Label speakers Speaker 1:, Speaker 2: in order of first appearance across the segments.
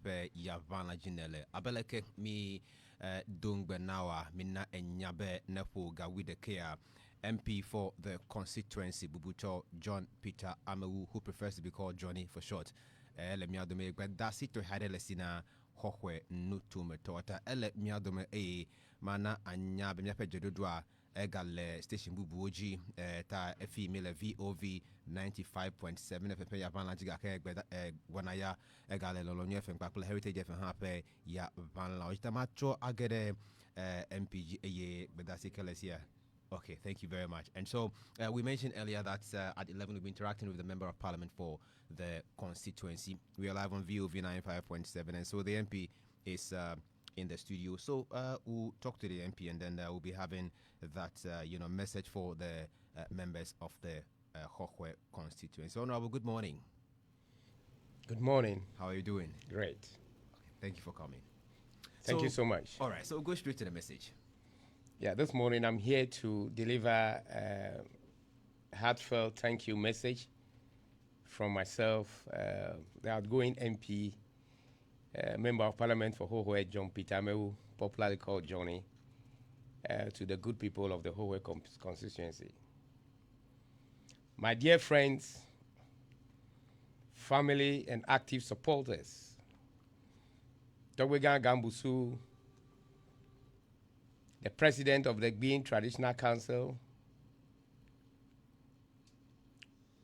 Speaker 1: pe Yavana Jinele. Abeleke mi Dungbe Nawa, Mina Enyabe Nepo Gawide Kea. MP for the constituency, Bubucho John Peter Amewu, who prefers to be called Johnny for short. Let me adome, but that's it to Hadelesina Hohoe Nutume Tota. Ele miadome mana anya bemyape jedodwa egale station bubuoji ta female VOV 95.7 FP ya van lajiga ke wanaya egale lolonyo FM Papula Heritage FM hape ya van la ojita macho agede MPG bedasi kelesia. Okay, thank you very much. And so we mentioned earlier that at 11 we'll be interacting with the Member of Parliament for the constituency. We are live on VOV 95.7, and so the MP is in the studio. So we'll talk to the MP, and then we'll be having that message for the members of the Hohoe Constituency. So, Honorable, good morning.
Speaker 2: Good morning.
Speaker 1: How are you doing?
Speaker 2: Great.
Speaker 1: Okay, thank you for coming.
Speaker 2: Thank you so much.
Speaker 1: All right, so we'll go straight to the message.
Speaker 2: Yeah, this morning I'm here to deliver a heartfelt thank you message from myself, the outgoing MP, Member of Parliament for Hohoe, John Peter Amewu, popularly called Johnny, to the good people of the Hohoe Constituency. My dear friends, family, and active supporters, Togwegan Gambusu, the President of the Gbin Traditional Council,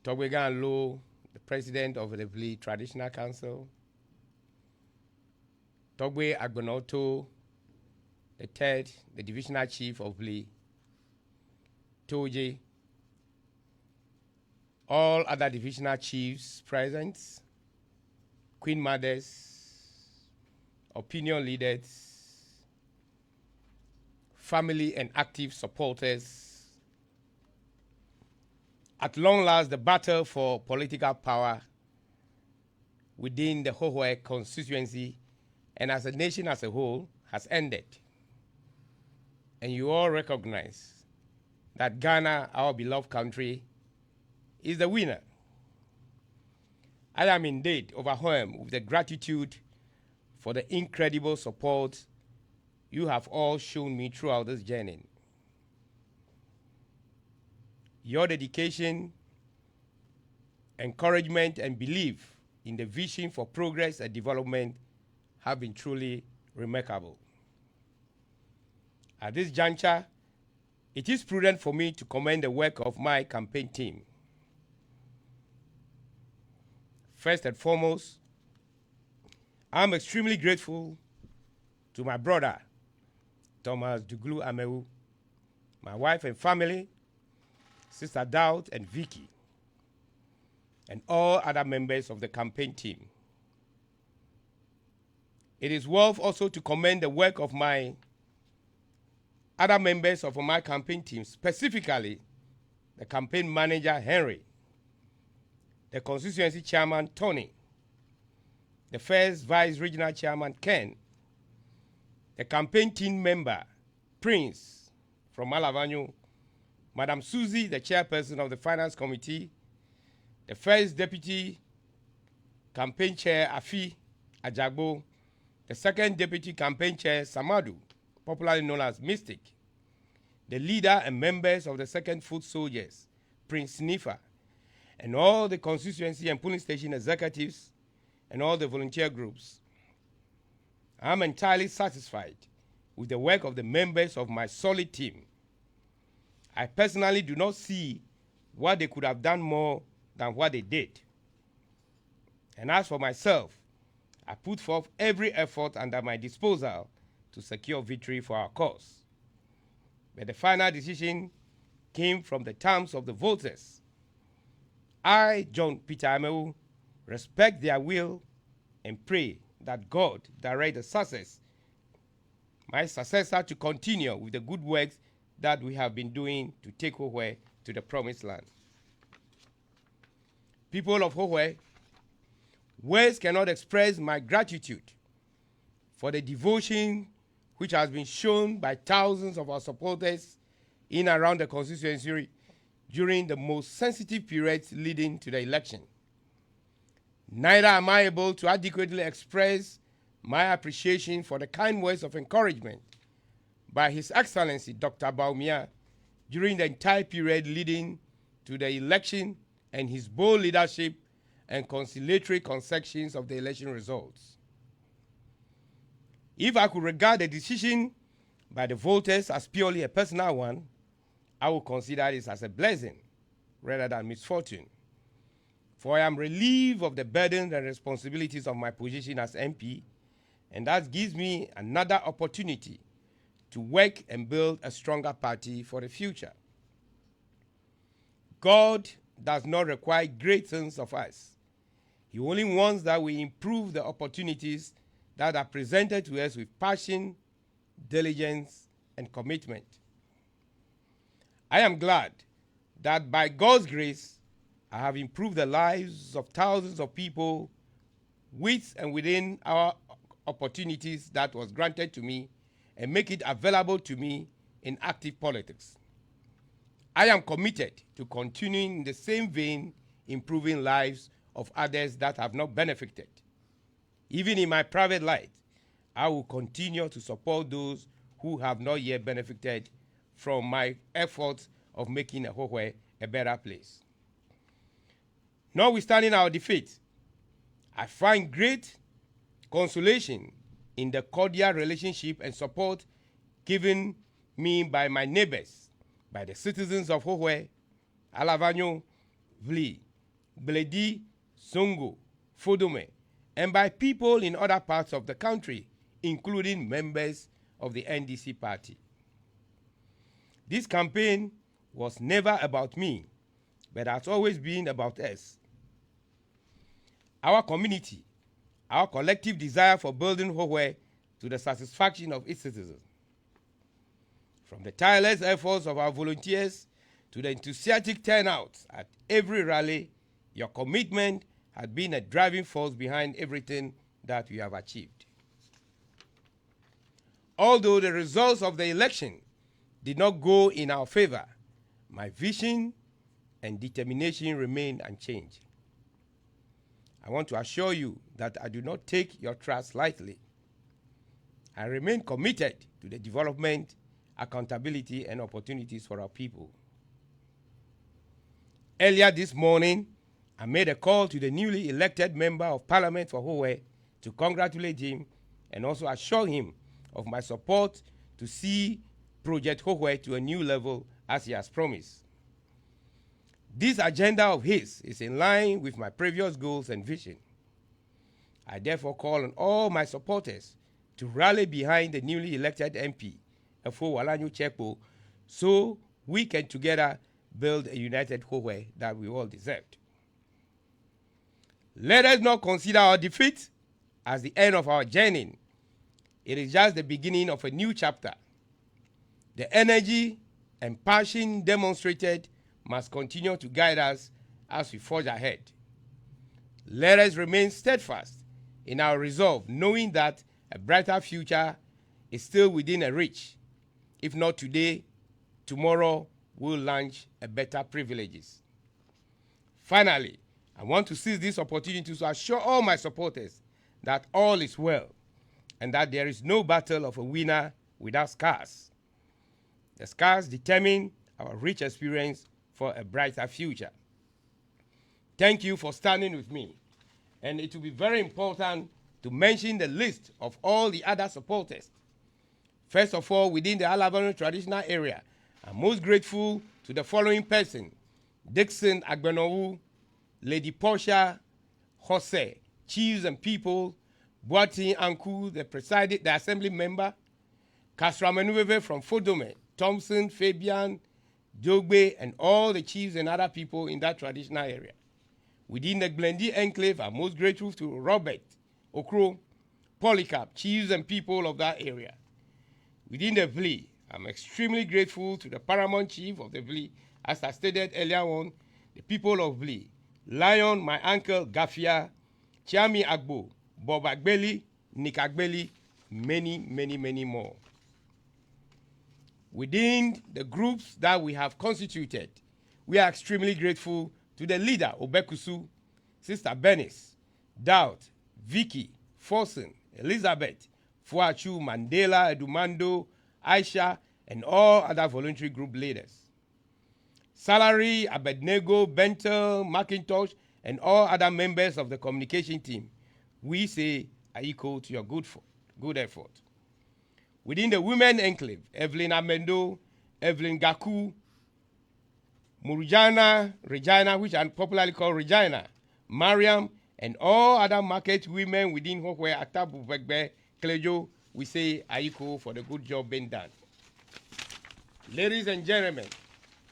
Speaker 2: Togwegan Lo, the President of the Vli Traditional Council, Togwe Agbonoto, the third, the Divisional Chief of Vli, Toje, all other divisional chiefs present, Queen Mothers, opinion leaders, family and active supporters. At long last, the battle for political power within the Hohoe constituency and as a nation as a whole has ended. And you all recognize that Ghana, our beloved country, is the winner. I am indeed overwhelmed with the gratitude for the incredible support you have all shown me throughout this journey. Your dedication, encouragement, and belief in the vision for progress and development have been truly remarkable. At this juncture, it is prudent for me to commend the work of my campaign team. First and foremost, I'm extremely grateful to my brother, Thomas Duglu Amewu, my wife and family, Sister Daud and Vicky, and all other members of the campaign team. It is worth also to commend the work of my other members of my campaign team, specifically the campaign manager, Henry, the constituency chairman, Tony, the first vice regional chairman, Ken, the campaign team member, Prince from Malavanyu, Madam Susie, the chairperson of the finance committee, the first deputy campaign chair, Afi Ajagbo, the second deputy campaign chair, Samadu, popularly known as Mystic, the leader and members of the second foot soldiers, Prince Nifa, and all the constituency and polling station executives and all the volunteer groups. I'm entirely satisfied with the work of the members of my solid team. I personally do not see what they could have done more than what they did. And as for myself, I put forth every effort under my disposal to secure victory for our cause. But the final decision came from the terms of the voters. I, John Peter Amewu, respect their will and pray that God direct the success, my successor, to continue with the good works that we have been doing to take Hohoe to the promised land. People of Hohoe, words cannot express my gratitude for the devotion which has been shown by thousands of our supporters in and around the constituency during the most sensitive periods leading to the election. Neither am I able to adequately express my appreciation for the kind words of encouragement by His Excellency Dr. Bawumia during the entire period leading to the election and his bold leadership and conciliatory concessions of the election results. If I could regard the decision by the voters as purely a personal one, I would consider this as a blessing rather than misfortune. For I am relieved of the burden and responsibilities of my position as MP, and that gives me another opportunity to work and build a stronger party for the future. God does not require great things of us. He only wants that we improve the opportunities that are presented to us with passion, diligence, and commitment. I am glad that by God's grace, I have improved the lives of thousands of people with and within our opportunities that was granted to me and make it available to me in active politics. I am committed to continuing in the same vein, improving lives of others that have not benefited. Even in my private life, I will continue to support those who have not yet benefited from my efforts of making Hohoe a better place. Notwithstanding our defeat, I find great consolation in the cordial relationship and support given me by my neighbors, by the citizens of Hohoe, Alavanyo, Vli, Bledi, Songo, Fodome, and by people in other parts of the country, including members of the NDC party. This campaign was never about me, but has always been about us. Our community, our collective desire for building Hohoe to the satisfaction of its citizens. From the tireless efforts of our volunteers to the enthusiastic turnouts at every rally, your commitment has been a driving force behind everything that we have achieved. Although the results of the election did not go in our favor, my vision and determination remain unchanged. I want to assure you that I do not take your trust lightly. I remain committed to the development, accountability, and opportunities for our people. Earlier this morning, I made a call to the newly elected member of Parliament for Hohoe to congratulate him and also assure him of my support to see Project Hohoe to a new level as he has promised. This agenda of his is in line with my previous goals and vision. I therefore call on all my supporters to rally behind the newly elected MP, Efo Walanyo Chekpo, so we can together build a united Hohoe that we all deserved. Let us not consider our defeat as the end of our journey. It is just the beginning of a new chapter. The energy and passion demonstrated must continue to guide us as we forge ahead. Let us remain steadfast in our resolve, knowing that a brighter future is still within a reach. If not today, tomorrow we'll launch a better privileges. Finally, I want to seize this opportunity to assure all my supporters that all is well and that there is no battle of a winner without scars. The scars determine our rich experience for a brighter future. Thank you for standing with me. And it will be very important to mention the list of all the other supporters. First of all, within the Alavano traditional area, I'm most grateful to the following person: Dixon Agbenowu, Lady Portia, Jose, chiefs and people, Boati Anku, the assembly member, Kasramenuweve from Fodome, Thompson, Fabian, Jogbe, and all the chiefs and other people in that traditional area. Within the Glendi enclave, I'm most grateful to Robert, Okro, Polycarp, chiefs and people of that area. Within the Vli, I'm extremely grateful to the paramount chief of the Vli, as I stated earlier on, the people of Vli, Lion, my uncle Gafia, Chiami Agbo, Bob Agbeli, Nick Agbeli, many more. Within the groups that we have constituted, we are extremely grateful to the leader, Obekusu, Sister Benis, Doubt, Vicky, Forson, Elizabeth, Fuachu, Mandela, Edumando, Aisha, and all other voluntary group leaders. Salary, Abednego, Bentel, McIntosh, and all other members of the communication team, we say are equal to your good effort. Within the women enclave, Evelyn Amendo, Evelyn Gaku, Murjana, Regina, which are popularly called Regina, Mariam, and all other market women within Hohoe, Atabu, Begbe, Klejo, we say are equal for the good job being done. Ladies and gentlemen,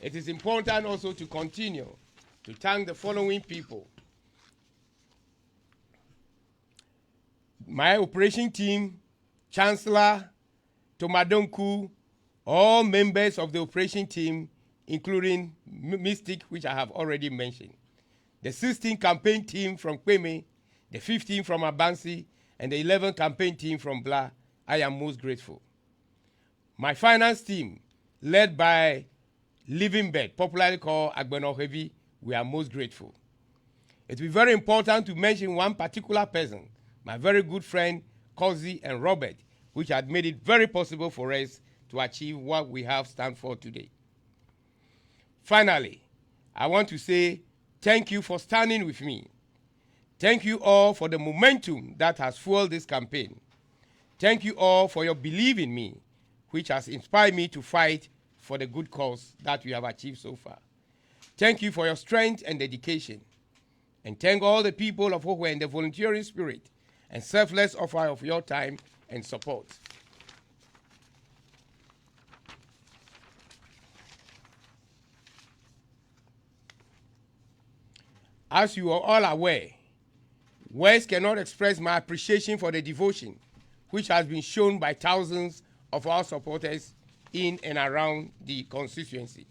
Speaker 2: it is important also to continue to thank the following people. My operation team, Chancellor, Tomadonku, all members of the operation team, including Mystic, which I have already mentioned. The 16 campaign team from Kweme, the 15 from Abansi, and the 11 campaign team from Bla, I am most grateful. My finance team, led by Living Bed, popularly called Agbenohevi, we are most grateful. It will be very important to mention one particular person, my very good friend, Kozi and Robert, which had made it very possible for us to achieve what we have stand for today. Finally, I want to say thank you for standing with me. Thank you all for the momentum that has fueled this campaign. Thank you all for your belief in me, which has inspired me to fight for the good cause that we have achieved so far. Thank you for your strength and dedication. And thank all the people of Hohoe and the volunteering spirit and selfless offer of your time and support. As you are all aware, words cannot express my appreciation for the devotion which has been shown by thousands of our supporters in and around the constituency.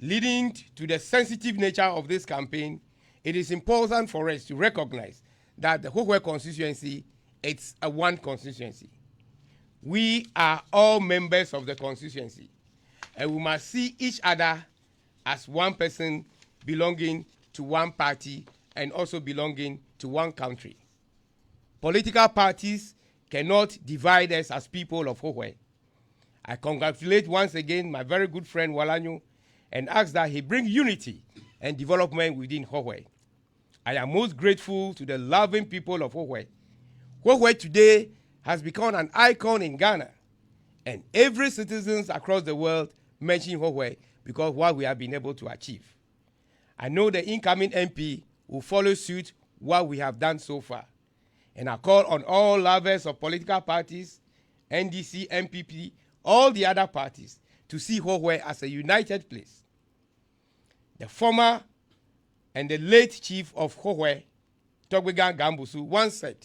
Speaker 2: Leading to the sensitive nature of this campaign, it is important for us to recognize that the Hohoe constituency, it's a one constituency. We are all members of the constituency, and we must see each other as one person belonging to one party and also belonging to one country. Political parties cannot divide us as people of Hohoe. I congratulate once again my very good friend Walanyo and ask that he bring unity and development within Hohoe. I am most grateful to the loving people of Hohoe. Hohoe today has become an icon in Ghana, and every citizen across the world mention Hohoe because of what we have been able to achieve. I know the incoming MP will follow suit what we have done so far, and I call on all lovers of political parties, NDC, MPP, all the other parties, to see Hohoe as a united place. The former and the late chief of Hohoe, Togbegan Gambusu, once said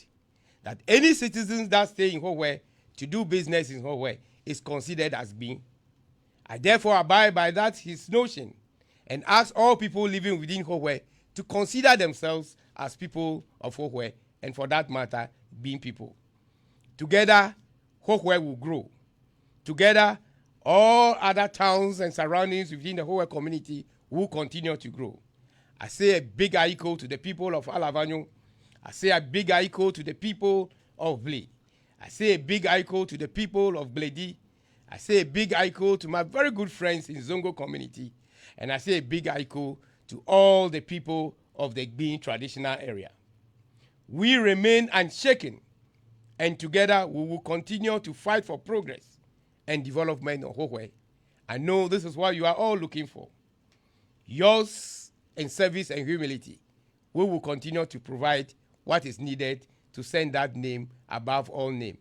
Speaker 2: that any citizens that stay in Hohoe to do business in Hohoe is considered as being. I therefore abide by that his notion and ask all people living within Hohoe to consider themselves as people of Hohoe, and for that matter, being people. Together, Hohoe will grow. Together, all other towns and surroundings within the Hohoe community will continue to grow. I say a big aiko to the people of Alavanyo. I say a big aiko to the people of Ble. I say a big aiko to the people of Bledi. I say a big aiko to my very good friends in Zongo community. And I say a big aiko to all the people of the Gbin traditional area. We remain unshaken, and together we will continue to fight for progress and development of Hohoe. I know this is what you are all looking for. Yours in service and humility, we will continue to provide what is needed to send that name above all name.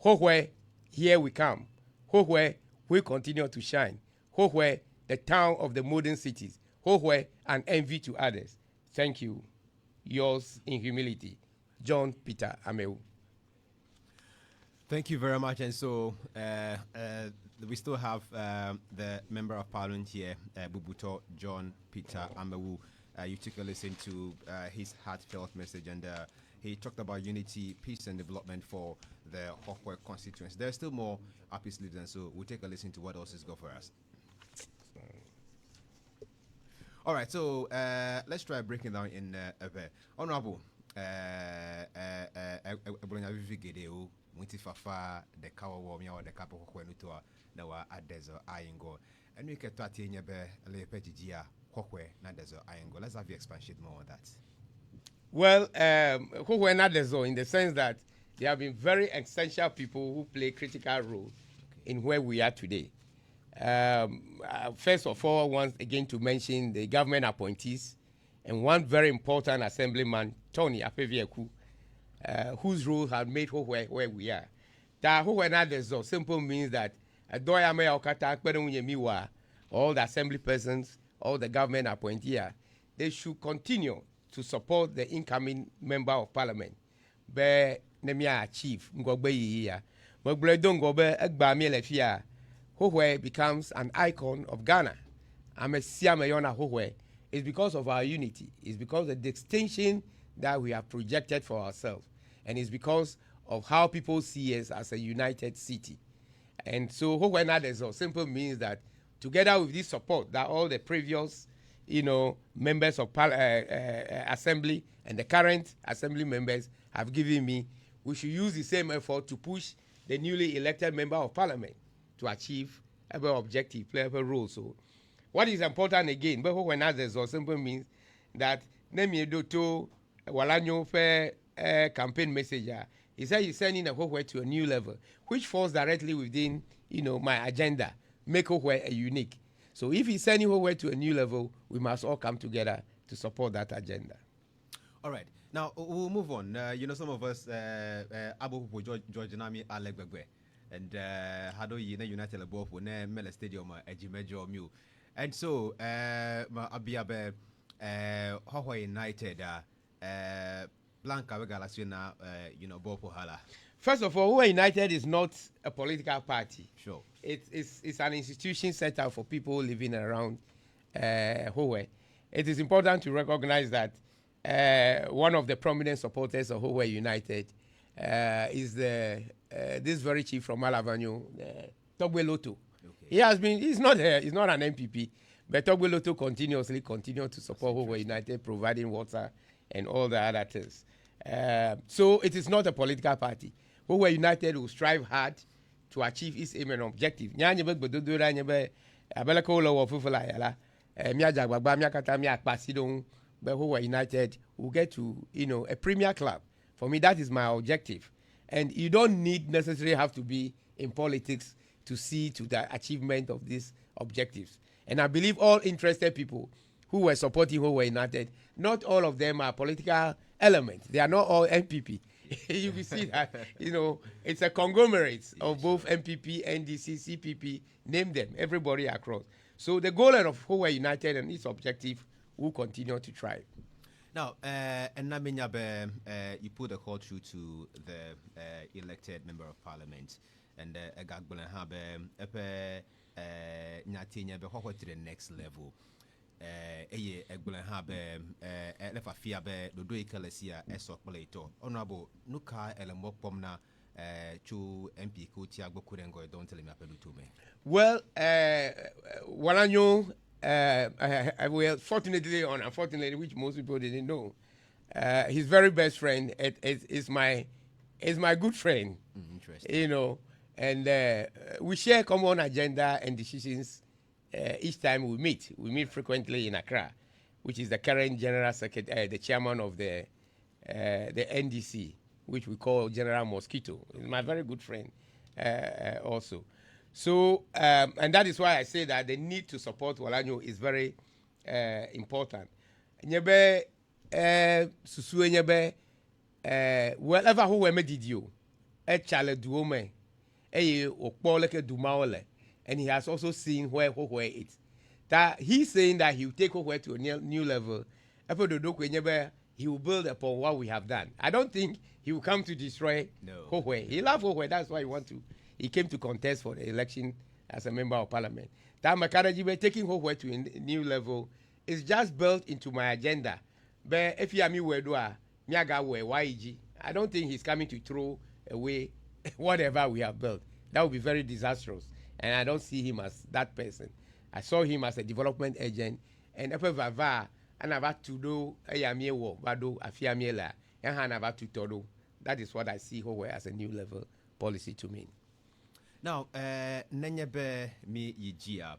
Speaker 2: Hohoe, here we come. Hohoe, we continue to shine. Hohoe, the town of the modern cities. Hohoe, an envy to others. Thank you. Yours in humility, John Peter Amewu.
Speaker 1: Thank you very much. And so we still have the Member of Parliament here, Bubuto John Peter Amewu. You took a listen to his heartfelt message, and he talked about unity, peace, and development for the Hohoe constituency. There's still more up his sleeves, and so we'll take a listen to what else is got for us. All right, so let's try breaking down in a bit. Honorable, ebronya vivigedeo muti fafa the kawa wo mi or the kapo ko nuto na wa adezo ayingo and we get to atinye be le pejia kokwe na dezo ayingo. Let's have you expand more on that.
Speaker 2: Well, Hohoe na dezo in the sense that they have been very essential people who play critical role in where we are today. First of all, once again to mention the government appointees and one very important assemblyman, Tony Apevieku, whose role has made Hohoe where we are. That Hohoe na dezo simple means that all the assembly persons, all the government appointees, they should continue to support the incoming member of parliament. Be nemia chief ngogbe yiya. Mogble ngobe egba mi lefia. Hohoe becomes an icon of Ghana. Yona Hohoe. It's because of our unity. It's because of the distinction that we have projected for ourselves. And it's because of how people see us as a united city. And so Hohoe na dezo simple means that together with this support that all the previous members of assembly and the current assembly members have given me, we should use the same effort to push the newly elected member of parliament to achieve a objective, play a role. So, what is important again, but when others or simply means that Nemi Doto Walanyo fair campaign messenger, he said he's sending a Hohoe to a new level, which falls directly within my agenda, make Hohoe a unique. So if he's sending Hohoe to a new level, we must all come together to support that agenda.
Speaker 1: All right. Now, we'll move on. Some of us, Abu George Nami Alegbegbe, and Hado Yina United Above, Mele Stadium, Ejimejo Mu. And so, Abiabe, Hohoe United, Blanca Galasina, Bopo Hala.
Speaker 2: First of all, Hohoe United is not a political party.
Speaker 1: Sure.
Speaker 2: It's an institution set up for people living around Hohoe. It is important to recognize that one of the prominent supporters of Hohoe United is this very chief from Malavanyo, Togbe Loto. Okay. He's not an MPP, but Togbe Loto continues to support Hohoe United, providing water and all the other things. So it is not a political party. Hohoe United will strive hard to achieve its aim and objective. But Hohoe United will get to a premier club. For me, that is my objective. And you don't necessarily have to be in politics to see to the achievement of these objectives. And I believe all interested people who were supporting Hohoe United, not all of them are political elements. They are not all MPP. You will see that, it's a conglomerate of both MPP, NDC, CPP, name them, everybody across. So the goal of Hohoe United and its objective will continue to try.
Speaker 1: Now, you put a call through to the elected member of parliament, and to the next level. Honorable Nuka Elemopomna to MP Kutiago Kurengo, don't tell me.
Speaker 2: Well, Walanyo, well, fortunately or unfortunately, which most people didn't know, his very best friend is my good friend. Interesting. And we share common agenda and decisions. Each time we meet frequently in Accra, which is the current general secretary, the chairman of the NDC, which we call General Mosquito. He's my very good friend also. So, and that is why I say that the need to support Walanyo is very important. Nyebe susue nyebe wherever who we did you, chale duome, okpo leke dumaole. And he has also seen where Hohoe is. That he's saying that he will take Hohoe to a new level. He will build upon what we have done. I don't think he will come to destroy Hohoe. He loves Hohoe. That's why he came to contest for the election as a member of parliament. That Makarajibe taking Hohoe to a new level is just built into my agenda. But if you are me, I don't think he's coming to throw away whatever we have built. That would be very disastrous. And I don't see him as that person. I saw him as a development agent. And if and about to do a yamie wo, bado afiamiela, That is what I see Hohoe as a new level policy to mean.
Speaker 1: Now, Nenyebe mi yijia,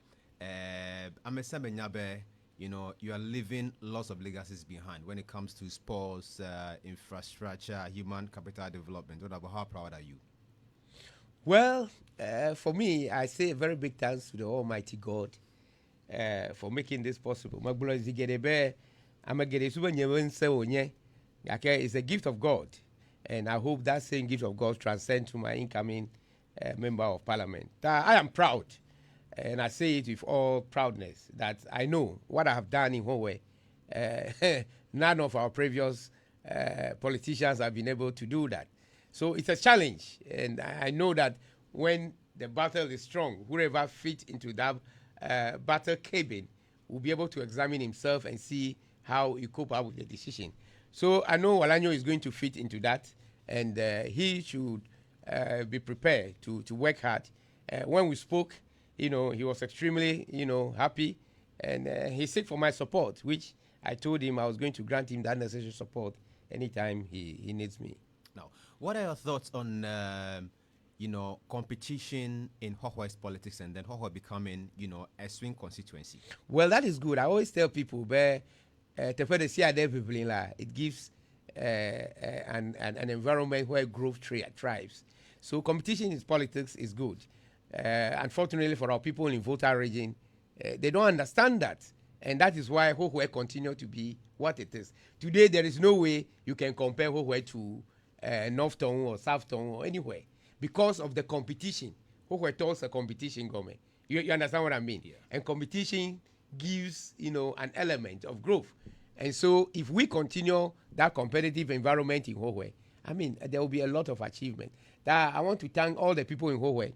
Speaker 1: Amesame nyabe, you are leaving lots of legacies behind when it comes to sports, infrastructure, human capital development. How proud are you?
Speaker 2: Well, for me, I say a very big thanks to the Almighty God for making this possible. It's a gift of God, and I hope that same gift of God transcends to my incoming member of parliament. I am proud, and I say it with all proudness, that I know what I have done in Hohoe. None of our previous politicians have been able to do that. So it's a challenge, and I know that when the battle is strong, whoever fits into that battle cabin will be able to examine himself and see how he cope up with the decision. So I know Walanyo is going to fit into that, and he should be prepared to work hard. When we spoke, he was extremely, happy, and he sought for my support, which I told him I was going to grant him that necessary support anytime he needs me.
Speaker 1: Now, what are your thoughts on, competition in Hohoe's politics and then Hohoe becoming, a swing constituency?
Speaker 2: Well, that is good. I always tell people, it gives an environment where growth thrives. So competition in politics is good. Unfortunately for our people in Volta region, they don't understand that. And that is why Hohoe continue to be what it is. Today, there is no way you can compare Hohoe to North Town or South Town or anywhere because of the competition. Hohoe tells a competition government. You understand what I mean?
Speaker 1: Yeah.
Speaker 2: And competition gives, an element of growth. And so if we continue that competitive environment in Hohoe, there will be a lot of achievement. That I want to thank all the people in Hohoe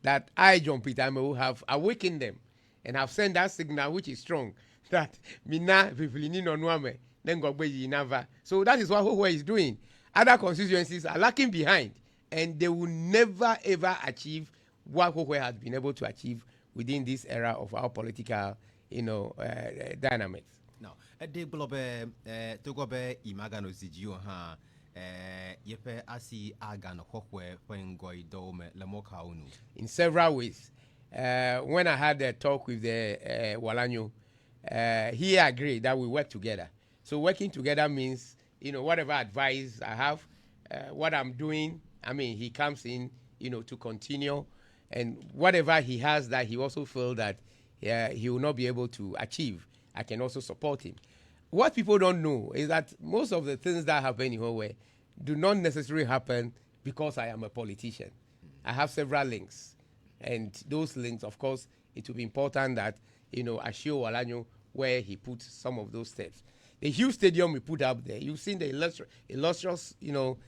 Speaker 2: that I, John Peter Amewu, have awakened them and have sent that signal which is strong that Mina Vivlini Nonuame, then Nava. So that is what Hohoe is doing. Other constituencies are lacking behind, and they will never ever achieve what Hohoe has been able to achieve within this era of our political, dynamics.
Speaker 1: Now, de globe togobe imagano zigio ha yepe asi agano Hohoe pengoi dome lemoka unu.
Speaker 2: In several ways. When I had a talk with the Walanyo, he agreed that we work together. So working together means, whatever advice I have, what I'm doing, he comes in, to continue. And whatever he has that he also feels that he will not be able to achieve, I can also support him. What people don't know is that most of the things that happen in Hohoe do not necessarily happen because I am a politician. I have several links. And those links, of course, it will be important that, I show Walanyo where he put some of those steps. The huge stadium we put up there, you've seen the illustrious,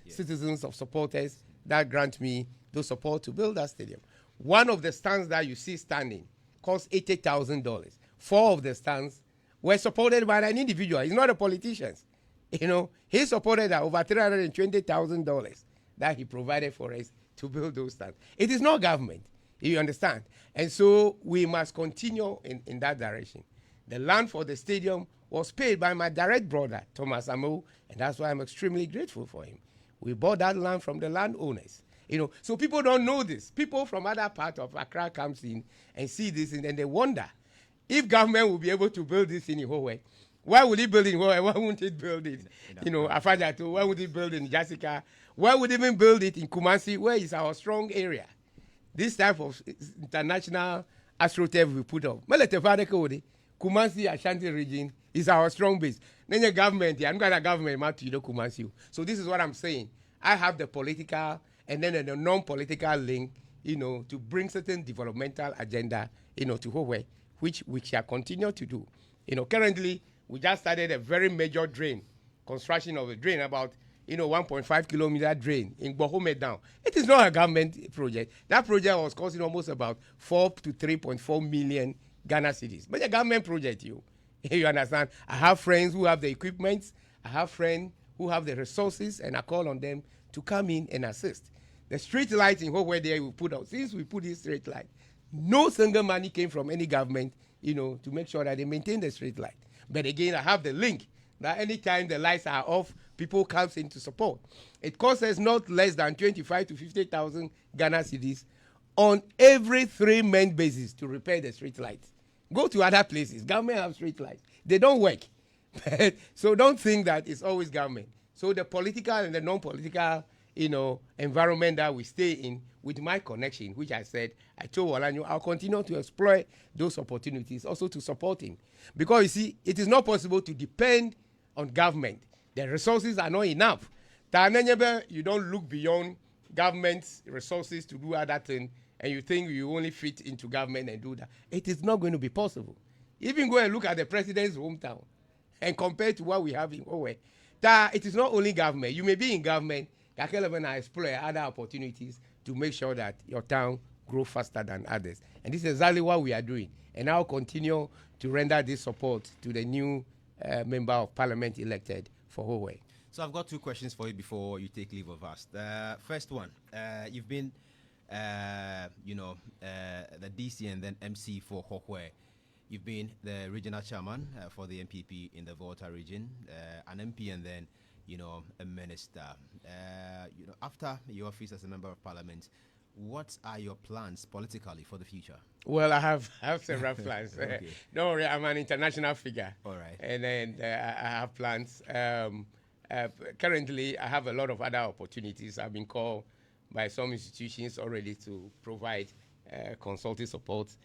Speaker 2: citizens of supporters that grant me those support to build that stadium. One of the stands that you see standing cost $80,000. 4 of the stands were supported by an individual. He's not a politician. He supported over $320,000 that he provided for us to build those stands. It is not government. You understand? And so we must continue in that direction. The land for the stadium was paid by my direct brother, Thomas Amewu, and that's why I'm extremely grateful for him. We bought that land from the landowners. So people don't know this. People from other parts of Accra comes in and see this, and then they wonder if government will be able to build this in Hohoe. Why would it build in Hohoe? Why wouldn't it build it? Afajato. Why would it build in Jessica? Why would it even build it in Kumasi, where is our strong area? This type of international astroturf we put up. Kumasi Ashanti region is our strong base. Then the government, I'm going to government to Kumasi. So this is what I'm saying. I have the political and then the non-political link, to bring certain developmental agenda, to Hohoe, which we shall continue to do. Currently, we just started a very major drain, construction of a drain, about 1.5 kilometer drain in Bohome down. It is not a government project. That project was costing almost about 4 to 3.4 million Ghana cedis. But a government project, you understand? I have friends who have the equipment. I have friends who have the resources, and I call on them to come in and assist. The street lights in Hohoe there we put out. Since we put this street light, no single money came from any government, to make sure that they maintain the street light. But again, I have the link that anytime the lights are off, people comes in to support. It costs us not less than 25 to 50,000 Ghana cedis on every 3-month basis to repair the street lights. Go to other places. Government have street lights. They don't work. So don't think that it's always government. So the political and the non-political, environment that we stay in, with my connection, which I said, I told Olanyo, I'll continue to exploit those opportunities, also to support him. Because you see, it is not possible to depend on government. The resources are not enough. You don't look beyond government's resources to do other things, and you think you only fit into government and do that. It is not going to be possible. Even go and look at the president's hometown and compare to what we have in Hohoe. It is not only government. You may be in government, and explore other opportunities to make sure that your town grows faster than others. And this is exactly what we are doing. And I'll continue to render this support to the new member of parliament elected for Hohoe.
Speaker 1: So I've got 2 questions for you before you take leave of us. The first one, you've been, the DC and then MC for Hohoe. You've been the regional chairman for the MPP in the Volta region, an MP and then, a minister. After your office as a member of parliament, what are your plans politically for the future?
Speaker 2: Well, I have several plans. Okay. Don't worry, I'm an international figure.
Speaker 1: All right.
Speaker 2: And then I have plans. Currently, I have a lot of other opportunities. I've been called by some institutions already to provide consulting support.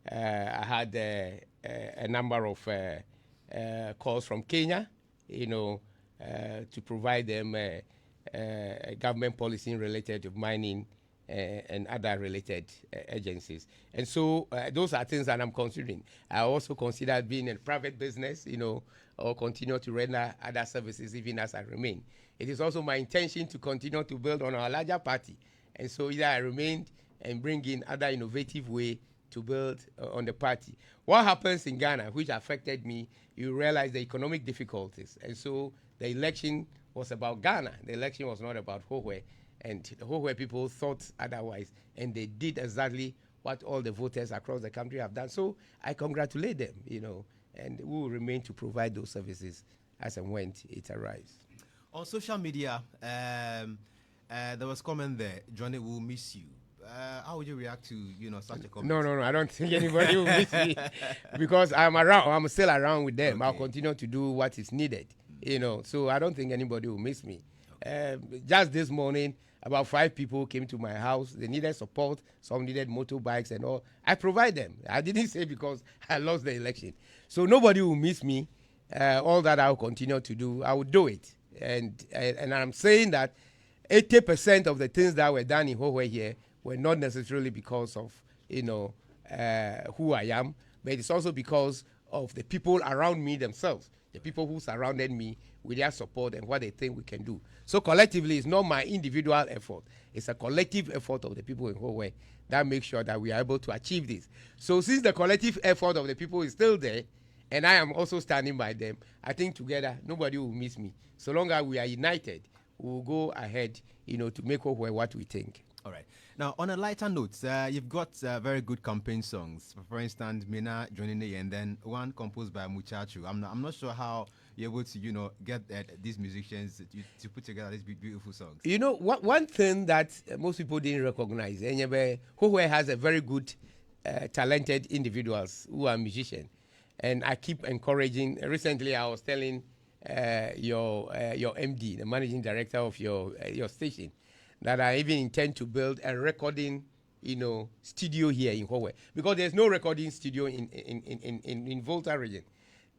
Speaker 2: I had a number of calls from Kenya, to provide them government policy related to mining and other related agencies. And so those are things that I'm considering. I also consider being in private business, or continue to render other services even as I remain. It is also my intention to continue to build on our larger party. And so either I remain and bring in other innovative way to build on the party. What happens in Ghana, which affected me, you realize the economic difficulties. And so the election was about Ghana. The election was not about Hohoe. And the Hohoe people thought otherwise. And they did exactly what all the voters across the country have done. So I congratulate them, and we will remain to provide those services as and when it arrives.
Speaker 1: On social media, there was comment there, Johnny will miss you. How would you react to such a comment?
Speaker 2: No. I don't think anybody will miss me because I'm around. I'm still around with them. Okay. I'll continue to do what is needed. So I don't think anybody will miss me. Okay. Just this morning, about 5 people came to my house. They needed support. Some needed motorbikes and all. I provide them. I didn't say because I lost the election. So nobody will miss me. All that I'll continue to do, I will do it. And I'm saying that 80% of the things that were done in Hohoe here were not necessarily because of, who I am, but it's also because of the people around me themselves, the people who surrounded me with their support and what they think we can do. So collectively, it's not my individual effort. It's a collective effort of the people in Hohoe that makes sure that we are able to achieve this. So since the collective effort of the people is still there, and I am also standing by them, I think together, nobody will miss me. So long as we are united, we will go ahead, to make Hohoe what we think.
Speaker 1: All right. Now, on a lighter note, you've got very good campaign songs. For instance, Mina, Johnny, and then one composed by Muchacho. I'm not sure how you're able to, get these musicians to put together these beautiful songs.
Speaker 2: One thing that most people didn't recognize, Hohoe has a very good, talented individuals who are musicians. And I keep encouraging. Recently, I was telling your MD, the managing director of your station, that I even intend to build a recording, studio here in Hohoe, because there's no recording studio in Volta region.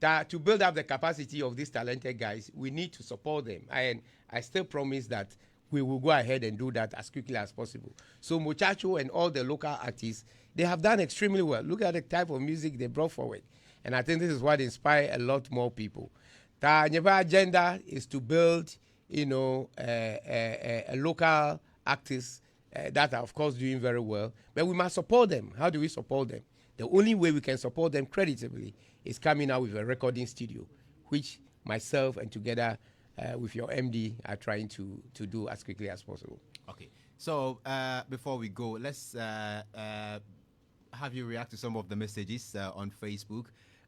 Speaker 2: To build up the capacity of these talented guys, we need to support them. And I still promise that we will go ahead and do that as quickly as possible. So Muchacho and all the local artists, they have done extremely well. Look at the type of music they brought forward. And I think this is what inspires a lot more people. The agenda is to build, a local artists that are, of course, doing very well. But we must support them. How do we support them? The only way we can support them creditably is coming out with a recording studio, which myself and together with your MD are trying to do as quickly as possible.
Speaker 1: Okay. So before we go, let's have you react to some of the messages on Facebook.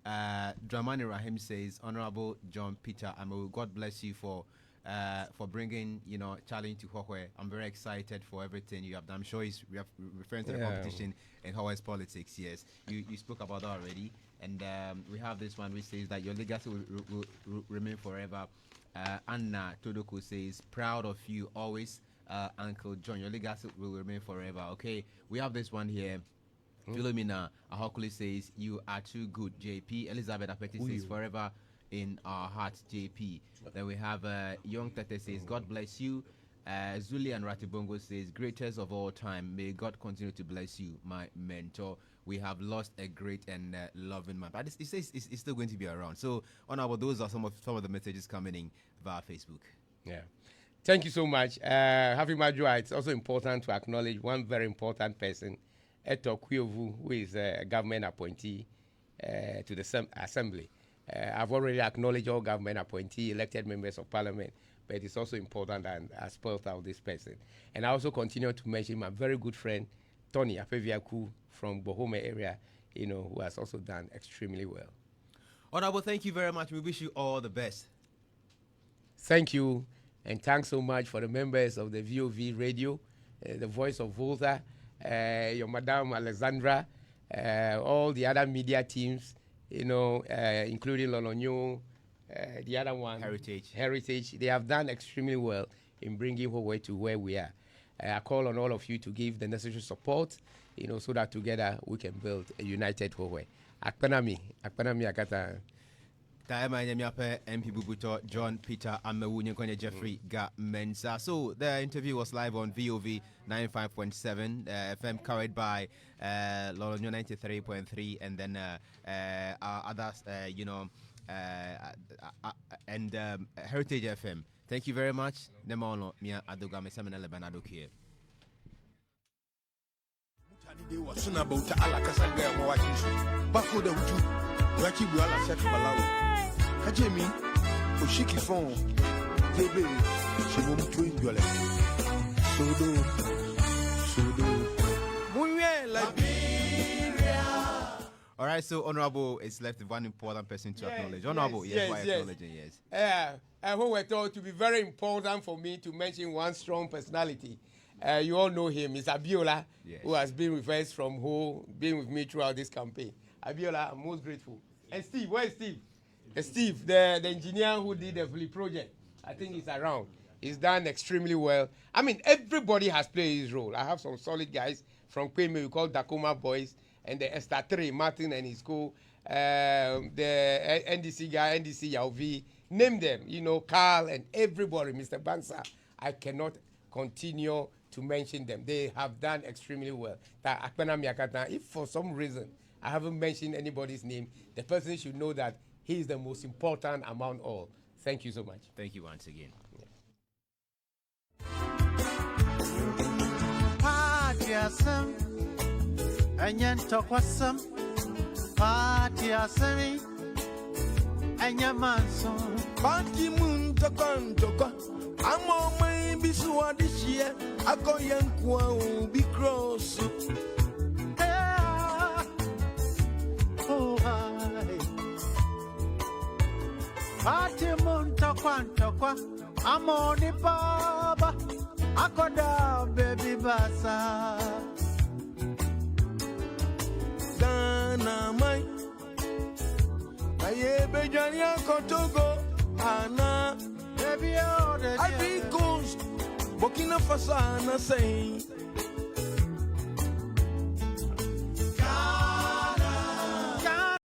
Speaker 1: Dramani Rahim says, Honorable John Peter Amewu, God bless you for bringing challenge to Hohoe. I'm very excited for everything you have done. I'm sure he's referring to the competition in Hohoe's politics. Yes, you spoke about that already, and we have this one which says that your legacy will remain forever. Anna Todoko says, proud of you always, Uncle John. Your legacy will remain forever. Okay, we have this one here. Philomena Ahokuli says, you are too good, JP. Elizabeth Apeti says, forever in our hearts, JP. Then we have Young Tete says, God bless you. Zulian Ratibongo says, greatest of all time. May God continue to bless you, my mentor. We have lost a great and loving man. But it says it's still going to be around. So, Honorable, those are some of the messages coming in via Facebook.
Speaker 2: Yeah. Thank you so much. Happy Majua, it's also important to acknowledge one very important person, Eto Kuyovu, who is a government appointee to the Assembly. I've already acknowledged all government appointee, elected members of parliament, but it's also important that I spelled out this person. And I also continue to mention my very good friend, Tony Apeviaku from Hohoe area, who has also done extremely well.
Speaker 1: Honorable, thank you very much. We wish you all the best.
Speaker 2: Thank you, and thanks so much for the members of the VOV radio, the Voice of Volta, your Madam Alexandra, all the other media teams, including Lolonyo, the other one, Heritage. They have done extremely well in bringing Hohoe to where we are. I call on all of you to give the necessary support, so that together we can build a united Hohoe. Akpanami akata.
Speaker 1: Taema Nyamiape MP Bubuto John Peter Amewu Nyekonye Jeffrey Mensa. So the interview was live on VOV 95.7 FM, carried by Lolonyo 93.3, and then our others, and Heritage FM. Thank you very much. Nemono Mia Adogame Seminole Banado here.
Speaker 3: Kajemi, Oshiki phone, Tebe, Shimum Twin Gole. Sudo, Liberia.
Speaker 1: All right, so Honorable, it's left one important person to acknowledge. Honorable, yes. Acknowledging, yes.
Speaker 2: Who thought to be very important for me to mention one strong personality. You all know him, Mr. Abiola, who has been with us from Hohoe, been with me throughout this campaign. Abiola, I'm most grateful. And Steve, where is Steve? Steve, the engineer who did the Philly project, I think he's around. He's done extremely well. I mean, everybody has played his role. I have some solid guys from Queen we call Dakoma Boys, and the Esther 3, Martin and his co, the NDC guy, NDC Yauvi, name them, Carl and everybody, Mr. Bansa. I cannot continue to mention them. They have done extremely well. If for some reason I haven't mentioned anybody's name, the person should know that he is the most important among all. Thank you so much.
Speaker 1: Thank you once again.
Speaker 4: Tokwa, I'm on the baba. I go down, baby basa.
Speaker 3: Dana mai, aye bejania kotogo, ana.
Speaker 4: Baby, all the
Speaker 3: I be ghost, Burkina Faso na say.